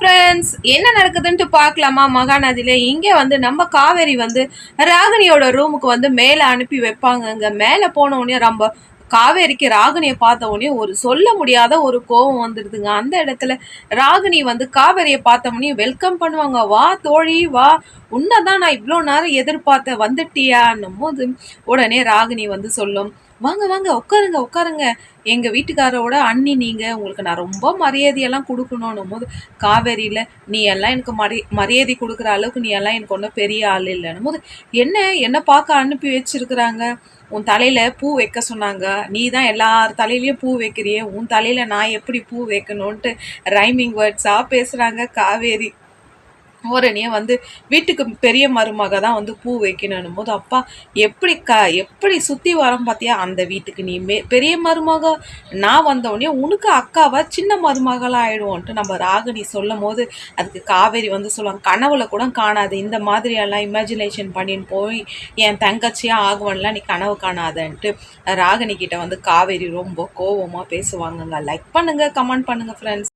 Friends, என்ன நடக்குதுன்ட்டு பார்க்கலாமா? மகாநதியில இங்கே வந்து நம்ம காவேரி வந்து ராகினியோட ரூமுக்கு வந்து மேலே அனுப்பி வைப்பாங்கங்க. மேலே போன உடனே ரொம்ப காவேரிக்கு ராகினியை பார்த்த உடனே ஒரு சொல்ல முடியாத ஒரு கோபம் வந்துடுதுங்க. அந்த இடத்துல ராகினி வந்து காவேரியை பார்த்த உடனே வெல்கம் பண்ணுவாங்க. வா தோழி வா, உன்னதான் நான் இவ்வளோ நேரம் எதிர்பார்த்தேன், வந்துட்டியான்னும் போது உடனே ராகினி வந்து சொல்லும், வாங்க வாங்க உட்காருங்க உட்காருங்க, எங்க வீட்டுக்காரோட அண்ணி நீங்க, உங்களுக்கு நான் ரொம்ப மரியாதையெல்லாம் கொடுக்கணும் போது காவேரியில நீ எல்லாம் எனக்கு மரியாதை கொடுக்குற அளவுக்கு நீ எல்லாம் எனக்கு ஒன்றும் பெரிய ஆள் இல்லைன்னும் போது என்ன பார்க்க அனுப்பி வச்சிருக்கிறாங்க, உன் தலையில பூ வைக்க சொன்னாங்க, நீ தான் எல்லார் தலையிலயும் பூ வைக்கிறியே, உன் தலையில நான் எப்படி பூ வைக்கணும்ன்ட்டு ரைமிங் வேர்ட்ஸா பேசுறாங்க காவேரி. உடனே வந்து வீட்டுக்கு பெரிய மருமக தான் வந்து பூ வைக்கணும் போது அப்பா எப்படி சுற்றி வரோம் பார்த்தியா, அந்த வீட்டுக்கு நீ பெரிய மருமக, நான் வந்தோடனே உனக்கு அக்காவை சின்ன மருமகளாக ஆயிடுவோன்ட்டு நம்ம ராகினி சொல்லும் போது அதுக்கு காவேரி வந்து சொல்லுவாங்க, கனவுல கூட காணாது, இந்த மாதிரியெல்லாம் இமேஜினேஷன் பண்ணின்னு போய் என் தங்கச்சியாக ஆகுவன்லாம் நீ கனவு காணாதன்ட்டு ராகினி கிட்ட வந்து காவேரி ரொம்ப கோபமாக பேசுவாங்கங்க. லைக் பண்ணுங்கள், கமெண்ட் பண்ணுங்கள் ஃப்ரெண்ட்ஸ்.